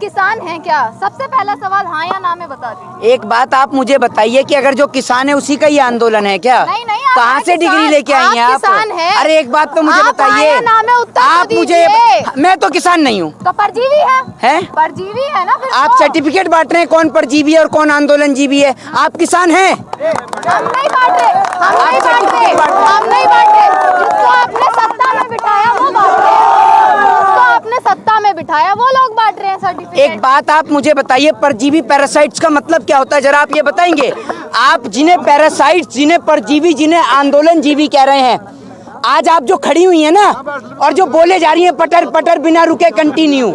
किसान हैं क्या? सबसे पहला सवाल हाँ या ना में बता दीजिए। एक बात आप मुझे बताइए कि अगर जो किसान है उसी का ही आंदोलन है क्या? नहीं नहीं, कहाँ से डिग्री लेके आई हैं आप? किसान हैं। अरे एक बात तो मुझे बताइए, आप मुझे, मैं तो किसान नहीं हूँ। तो परजीवी है? परजीवी है ना फिर? आप सर्टिफिकेट बांट रहे हैं कौन परजीवी है और कौन आंदोलन जीवी है। आप किसान हैं? हम नहीं बांट रहे, हम नहीं बांट रहे। जिसको आपने सत्ता में बिठाया वो बांट रहे हैं, जिसको आपने सत्ता में बिठाया वो लोग बांट रहे हैं सर्टिफिकेट। एक बात आप मुझे बताइए, परजीवी पैरासाइट्स का मतलब क्या होता है, जरा आप ये बताएंगे। आप जिन्हें पैरासाइट्स, जिन्हें परजीवी, जिन्हें आंदोलन जीवी कह रहे हैं, आज आप जो खड़ी हुई है ना और जो बोले जा रही हैं पटर पटर बिना रुके कंटिन्यू,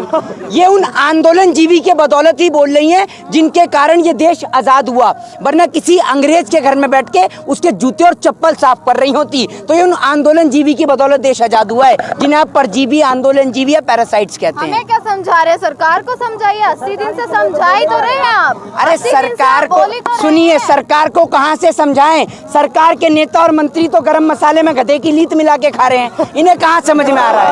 ये उन आंदोलन जीवी के बदौलत ही बोल रही हैं जिनके कारण ये देश आज़ाद हुआ। वरना किसी अंग्रेज के घर में बैठ के उसके जूते और चप्पल साफ कर रही होती तो ये उन आंदोलन जीवी की बदौलत देश आज़ाद हुआ है, जिन्हें आप परजीवी, आंदोलन जीवी या पैरासाइट्स कहते हैं। हमें क्या समझा रहे हैं? सरकार को समझाइए। 80 दिन से समझा ही तो रहे हैं आप। अरे सरकार को सुनिए, सरकार को कहाँ से समझाएं? सरकार के नेता और मंत्री तो गरम मसाले में गधे की लीत मिला के खा रहे हैं, इन्हें कहाँ समझ में आ रहा है?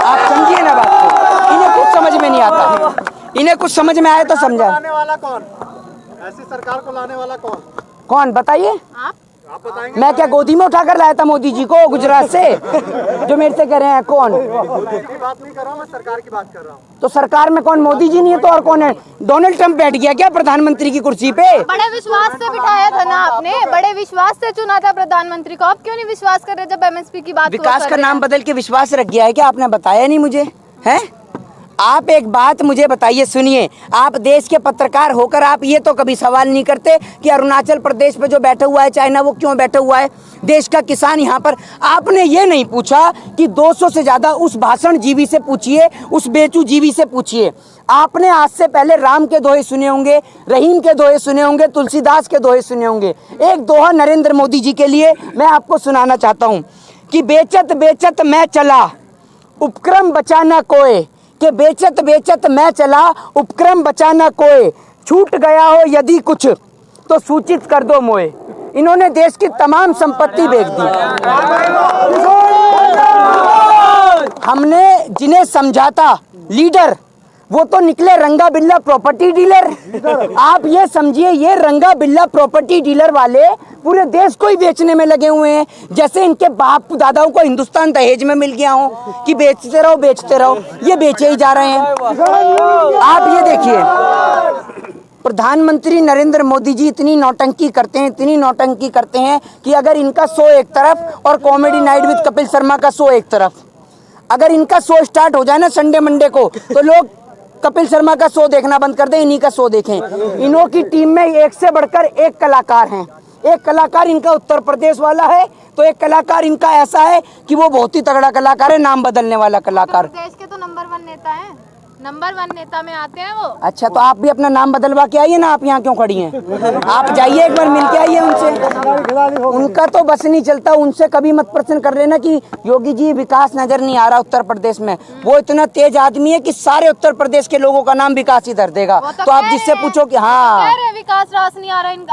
आप समझिए ना बात को, इन्हें कुछ समझ में नहीं आता। इन्हें कुछ समझ में आए तो समझा। लाने वाला कौन? ऐसी सरकार को लाने वाला कौन? कौन बताइए? आप बताएंगे। मैं क्या गोदी में उठाकर लाया था मोदी जी को गुजरात से, जो मेरे से कह रहे हैं कौन? मोदी की बात नहीं कर रहा हूँ, मैं सरकार की बात कर रहा हूँ। तो सरकार में कौन? मोदी जी नहीं है तो और कौन है? डोनाल्ड ट्रंप बैठ गया क्या प्रधानमंत्री की कुर्सी पे? बड़े विश्वास से बिठाया था ना आपने, बड़े विश्वास से चुना था प्रधानमंत्री को। आप क्यों नहीं विश्वास कर रहे जब एमएसपी की बात? विकास का नाम बदल के विश्वास रख गया है क्या? आपने बताया नहीं मुझे, है? आप एक बात मुझे बताइए, सुनिए, आप देश के पत्रकार होकर आप ये तो कभी सवाल नहीं करते कि अरुणाचल प्रदेश पे जो बैठा हुआ है चाइना, वो क्यों बैठा हुआ है? देश का किसान यहाँ पर, आपने ये नहीं पूछा कि 200 से ज़्यादा उस भाषण जीवी से पूछिए, उस बेचू जीवी से पूछिए। आपने आज से पहले राम के दोहे सुने होंगे, रहीम के दोहे सुने होंगे, तुलसीदास के दोहे सुने होंगे। एक दोहा नरेंद्र मोदी जी के लिए मैं आपको सुनाना चाहता हूँ कि बेचत बेचत मैं चला, उपक्रम बचाना कोय, कि बेचत बेचत मैं चला, उपक्रम बचाना कोय, छूट गया हो यदि कुछ तो सूचित कर दो मोए। इन्होंने देश की तमाम संपत्ति बेच दी। हमने जिन्हें समझाता लीडर, वो तो निकले रंगा बिल्ला प्रॉपर्टी डीलर। आप ये समझिए, ये रंगा बिल्ला प्रॉपर्टी डीलर वाले पूरे देश को ही बेचने में लगे हुए हैं, जैसे इनके बाप दादाओं को हिंदुस्तान दहेज में मिल गया हो कि बेचते रहो बेचते रहो, ये बेचे ही जा रहे हैं। आप ये देखिए, प्रधानमंत्री नरेंद्र मोदी जी इतनी नौटंकी करते हैं, इतनी नौटंकी करते हैं कि अगर इनका शो एक तरफ और comedy night with Kapil Sharma का शो एक तरफ, अगर इनका शो स्टार्ट हो जाए ना संडे मंडे को, तो लोग कपिल शर्मा का शो देखना बंद कर दें, इन्हीं का शो देखें। इन्हों की टीम में एक से बढ़कर एक कलाकार हैं। एक कलाकार इनका उत्तर प्रदेश वाला है, तो एक कलाकार इनका ऐसा है कि वो बहुत ही तगड़ा कलाकार है, नाम बदलने वाला कलाकार। देश के तो नंबर 1 नेता हैं, नंबर 1 नेता में आते हैं वो। अच्छा, तो आप भी अपना नाम बदलवा के आइए ना, आप यहाँ क्यों खड़ी हैं? आप जाइए एक बार मिल के आइए उनसे। उनका तो बस नहीं चलता, उनसे कभी मत प्रश्न कर लेना कि योगी जी विकास नजर नहीं आ रहा उत्तर प्रदेश में। वो इतना तेज आदमी है कि सारे उत्तर प्रदेश के लोगों का नाम विकास ही धर देगा। तो आप जिससे पूछो कि हाँ विकास रास नहीं आ रहा इन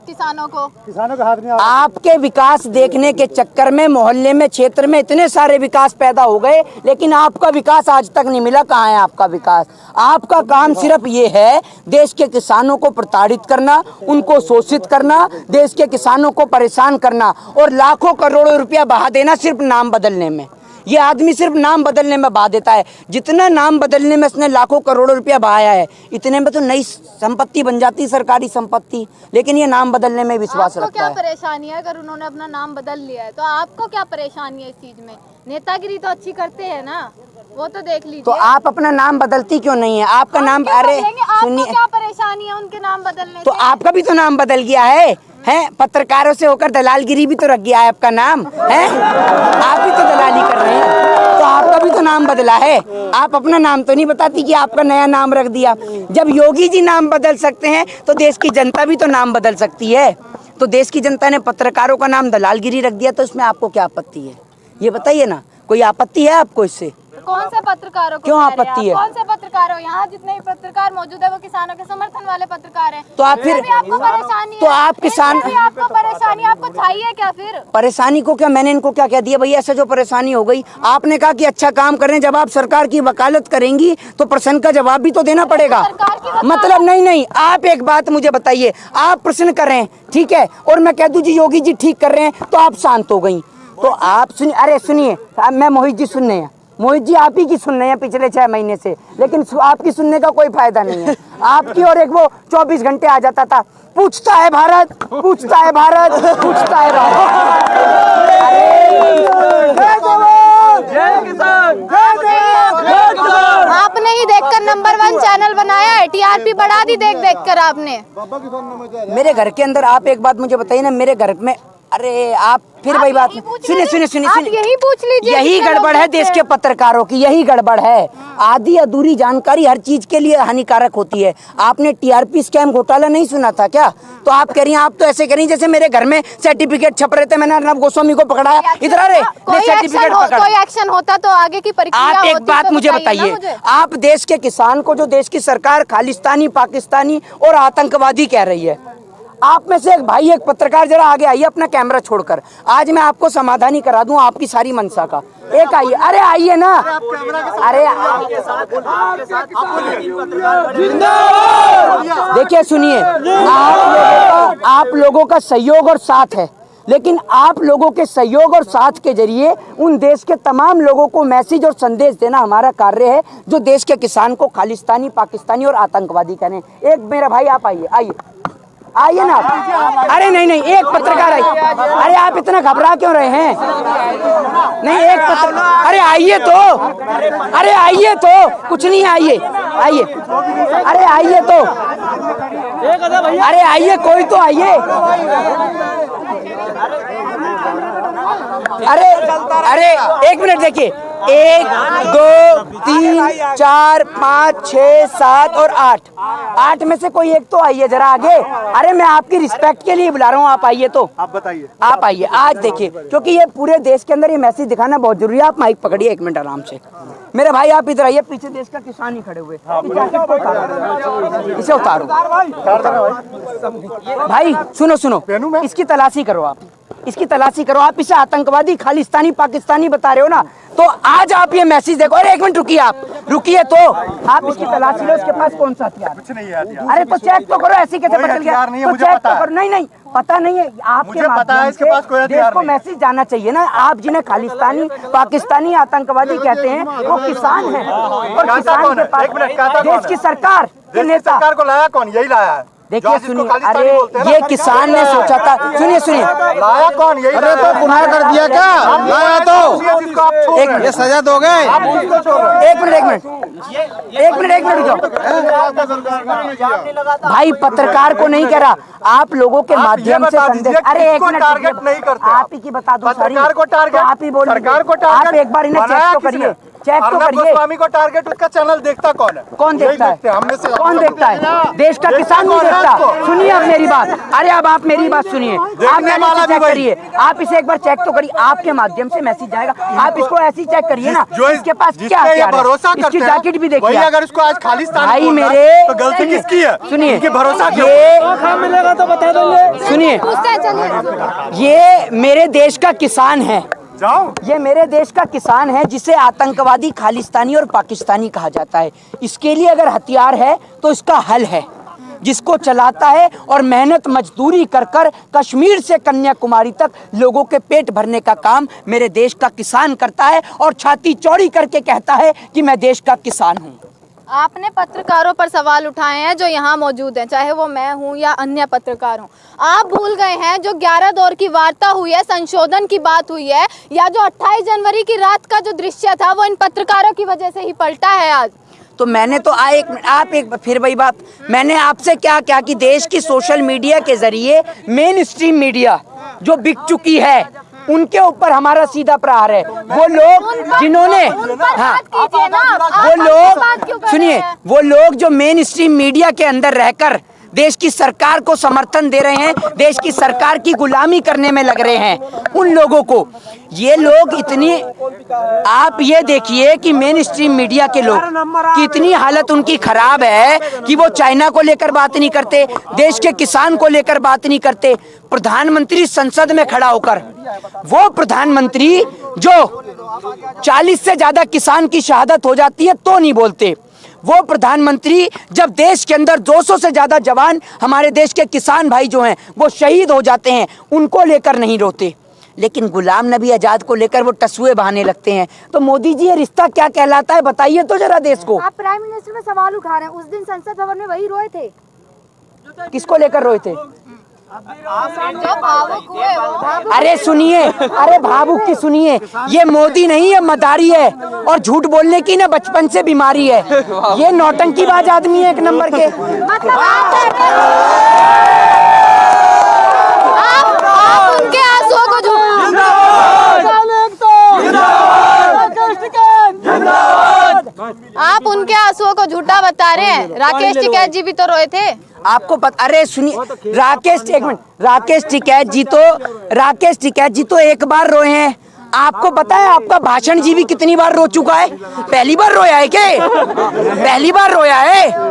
किसानों को हाथ नहीं। आपके विकास देखने के चक्कर में मोहल्ले में, क्षेत्र में इतने सारे विकास पैदा हो गए, लेकिन आपका विकास आज तक नहीं मिला। कहाँ है आपका विकास? आपका काम सिर्फ ये है देश के किसानों को प्रताड़ित करना, उनको शोषित करना, देश के किसानों को परेशान करना और लाखों करोड़ों रुपया बहा देना सिर्फ नाम बदलने में। ये आदमी सिर्फ नाम बदलने में बहा देता है। जितना नाम बदलने में इसने लाखों करोड़ों रुपया बहाया है, इतने में तो नई संपत्ति बन जाती, सरकारी संपत्ति, लेकिन ये नाम बदलने में विश्वास रखता है। क्या परेशानी है अगर उन्होंने अपना नाम बदल लिया है? तो आपको क्या परेशानी है इस चीज में? नेतागिरी तो अच्छी करते हैं ना, वो तो देख लीजिए। तो आप अपना नाम बदलती क्यों नहीं है? आपका नाम, अरे सुनिए, क्या परेशानी है उनके नाम बदलने तो से? आपका भी तो नाम बदल गया है, हैं? पत्रकारों से होकर दलालगिरी भी तो रख गया है आपका नाम, है? आप भी तो दलाली कर रहे हैं, तो आपका भी तो नाम बदला है। आप अपना नाम तो नहीं बताती कि आपका नया नाम रख दिया। जब योगी जी नाम बदल सकते हैं तो देश की जनता भी तो नाम बदल सकती है। तो देश की जनता ने पत्रकारों का नाम दलालगिरी रख दिया, तो इसमें आपको क्या आपत्ति है? ये बताइए ना, कोई आपत्ति है आपको इससे? कौन से पत्रकारों को क्यों कह रहे हैं आपत्ति आप? है? कौन से पत्रकार हो? यहाँ जितने भी पत्रकार मौजूद है वो किसानों के समर्थन वाले पत्रकार हैं। तो आप फिर इनसे भी आपको परेशानी तो है? आप किसान इनसे भी आपको परेशानी, आपको चाहिए क्या फिर? परेशानी को क्या, मैंने इनको क्या कह दिया भैया? ऐसा जो परेशानी हो गई, आपने कहा कि अच्छा काम करें, जब आप सरकार की वकालत करेंगी तो प्रश्न का जवाब भी तो देना पड़ेगा। सरकार की वकालत- मतलब नहीं, आप एक बात मुझे बताइए, आप प्रश्न करें ठीक है, और मैं कह दूं जी योगी जी ठीक कर रहे हैं तो आप शांत हो गई। तो आप सुनिए, अरे सुनिए, मैं मोहित जी सुनने हैं, मोहित जी आप ही की सुन रहे हैं पिछले 6 महीने से, लेकिन आपकी सुनने का कोई फायदा नहीं है आपकी। और एक वो 24 घंटे आ जाता था, पूछता है भारत, पूछता है भारत, पूछता है भारत। आपने ही देखकर नंबर 1 चैनल बनाया है, टीआरपी बढ़ा दी देख कर आपने। मेरे घर के अंदर आप एक बात मुझे बताइए ना, मेरे घर में, अरे आप फिर वही बात, सुनिए, आप यही पूछ लीजिए। यही गड़बड़ है देश के पत्रकारों की, यही गड़बड़ है। आधी अधूरी जानकारी हर चीज के लिए हानिकारक होती है। आपने टीआरपी स्कैम घोटाला नहीं सुना था क्या? तो आप कह रही हैं, आप तो ऐसे कह रही हैं जैसे मेरे घर में सर्टिफिकेट छप रहे थे, मैंने अर्नब गोस्वामी को पकड़ाया, इधर आ रहे सर्टिफिकेट पकड़ा। कोई एक्शन होता तो आगे की प्रक्रिया आप एक होती बात तो मुझे बताइए बताइए, ना। आप देश के किसान को जो देश की सरकार खालिस्तानी, पाकिस्तानी और आतंकवादी कह रही है, आप में से एक भाई, एक पत्रकार जरा आगे आइए अपना कैमरा छोड़कर, आज मैं आपको समाधानी करा दूं आपकी सारी मनसा का। एक आइए, अरे आइए ना, अरे देखिए सुनिए, आप लोगों का सहयोग और साथ है, लेकिन आप लोगों के सहयोग और साथ के जरिए उन देश के तमाम लोगों को मैसेज और संदेश देना हमारा कार्य है, जो देश के किसान को खालिस्तानी, पाकिस्तानी और आतंकवादी कहने। एक मेरा भाई आप आइए, आइए ना आप। अरे नहीं, एक पत्रकार आइए। अरे आप इतना घबरा क्यों रहे हैं? नहीं, एक पत्रकार, अरे आइए तो, अरे आइए तो, कुछ नहीं, आइए, अरे आइए तो, अरे आइए, कोई तो आइए। अरे एक मिनट देखिए, 1 2 3 4 5 6 7 और 8 में से कोई एक तो आइए जरा आगे। अरे मैं आपकी रिस्पेक्ट के लिए बुला रहा हूँ, आप आइए तो, आप बताइए, आप आइए। आज देखिए, क्योंकि ये पूरे देश के अंदर ये मैसेज दिखाना बहुत जरूरी है। आप माइक पकड़िए 1 मिनट आराम से। मेरे भाई आप इधर आइए, पीछे देश का किसान ही खड़े हुए, इसे उतारो भाई। सुनो, इसकी तलाशी करो आप, इसकी तलाशी करो आप। इसे आतंकवादी, खालिस्तानी, पाकिस्तानी बता रहे हो ना, तो आज आप ये मैसेज देखो। अरे 1 मिनट रुकिए, आप रुकिए तो, आप इसकी तलाशी लो, इसके पास कौन सा हथियार? कुछ नहीं है हथियार। अरे तो चेक तो करो, ऐसी कैसे पता चल गया? हथियार नहीं है, तो मुझे चेक पता तो है। करो। नहीं पता नहीं है, आपके मुझे पता है माध्यम इसके से पास कोई हथियार देश को नहीं। मैसेज जाना चाहिए ना। आप जिन्हें खालिस्तानी, पाकिस्तानी, आतंकवादी कहते हैं, वो किसान हैं, और किसान के पास देश की सरकार के नेता। सरकार को लाया कौन? यही लाया है। देखिए सुनिए, अरे ये किसान ने सोचा था, सुनिए लाया कौन? यही अरे तो गुनाह कर दिया क्या? लाया तो एक ये सजा दोगे? एक मिनट भाई, पत्रकार को नहीं कह रहा, आप लोगों के माध्यम से संदेश। अरे 1 मिनट, टारगेट नहीं करते आप ही की बता दो, सरकार को टारगेट, आप ही बोलिए, सरकार को टारगेट। आप एक बार इन्हें चेक तो करिए, चेक तो अर्नब करिए। गोस्वामी को टारगेट, उसका चैनल देखता कौन है? कौन देखता है? हमने से कौन देखता है? देश का किसान नहीं देखता। सुनिए अब मेरी बात, अरे अब आप मेरी बात सुनिए, आप मैसेज चेक करिए, आप इसे एक बार चेक तो करिए, आपके माध्यम से मैसेज जाएगा, आप इसको ऐसे ही चेक करिए ना। जो इसके पास क्या ये हथियार है? भरोसा करते इसकी हैं, जैकेट भी वही देखिए। अगर इसको आज खालिस्तान भाई बोलना मेरे, तो गलती किसकी है? सुनिए, इनकी भरोसा क्यों? मिलेगा तो बता देंगे। सुनिए, पूछते हैं, चलिए। ये मेरे देश का किसान है, जाओ। ये मेरे देश का किसान है, जिसे आतंकवादी, खालिस्तानी और पाकिस्तानी कहा जाता है। इसके लिए अगर हथियार है तो इसका हल है, जिसको चलाता है और मेहनत मजदूरी कर कर कश्मीर से कन्याकुमारी तक लोगों के पेट भरने का काम मेरे देश का किसान करता है, और छाती चौड़ी करके कहता है कि मैं देश का किसान हूँ। आपने पत्रकारों पर सवाल उठाए हैं जो यहाँ मौजूद हैं, चाहे वो मैं हूँ या अन्य पत्रकार हूँ। आप भूल गए हैं जो 11 दौर की वार्ता हुई है, संशोधन की बात हुई है, या जो 28 जनवरी की रात का जो दृश्य था वो इन पत्रकारों की वजह से ही पलटा है आज। तो मैंने तो आप एक फिर वही बात, मैंने आपसे क्या कि देश की सोशल मीडिया के जरिए मेन स्ट्रीम मीडिया जो बिक चुकी है, उनके ऊपर हमारा सीधा प्रहार है। वो लोग जिन्होंने, हाँ, वो लोग सुनिए, वो लोग जो मेन स्ट्रीम मीडिया के अंदर रहकर देश की सरकार को समर्थन दे रहे हैं, देश की सरकार की गुलामी करने में लग रहे हैं, उन लोगों को ये लोग इतनी, आप ये देखिए कि मेन स्ट्रीम मीडिया के लोग की इतनी हालत उनकी खराब है कि वो चाइना को लेकर बात नहीं करते, देश के किसान को लेकर बात नहीं करते। प्रधानमंत्री संसद में खड़ा होकर, वो प्रधानमंत्री जो 40 से ज्यादा किसान की शहादत हो जाती है तो नहीं बोलते, वो प्रधानमंत्री जब देश के अंदर 200 से ज्यादा जवान हमारे देश के किसान भाई जो हैं वो शहीद हो जाते हैं, उनको लेकर नहीं रोते। लेकिन गुलाम नबी आजाद को लेकर वो टसुए बहाने लगते हैं। तो मोदी जी, ये रिश्ता क्या कहलाता है, बताइए तो जरा देश को। आप प्राइम मिनिस्टर में सवाल उठा रहे हैं, उस दिन संसद भवन में वही रोए थे। किसको लेकर रोए थे? जो भावुक हुए वो। अरे सुनिए, अरे भावुक की सुनिए, ये मोदी नहीं है, मदारी है, और झूठ बोलने की ना बचपन से बीमारी है। ये नौटंकीबाज आदमी है एक नंबर के। मतलब आप उनके आंसुओं को आप उनके आंसुओं को झूठा बता रहे हैं। राकेश टिकैत जी भी तो रोए थे। आपको पता, अरे सुनिए, राकेश टिकैत जी तो एक बार रोए हैं। आपको पता है आपका भाषण जी भी कितनी बार रो चुका है? पहली बार रोया है क्या? पहली बार रोया है?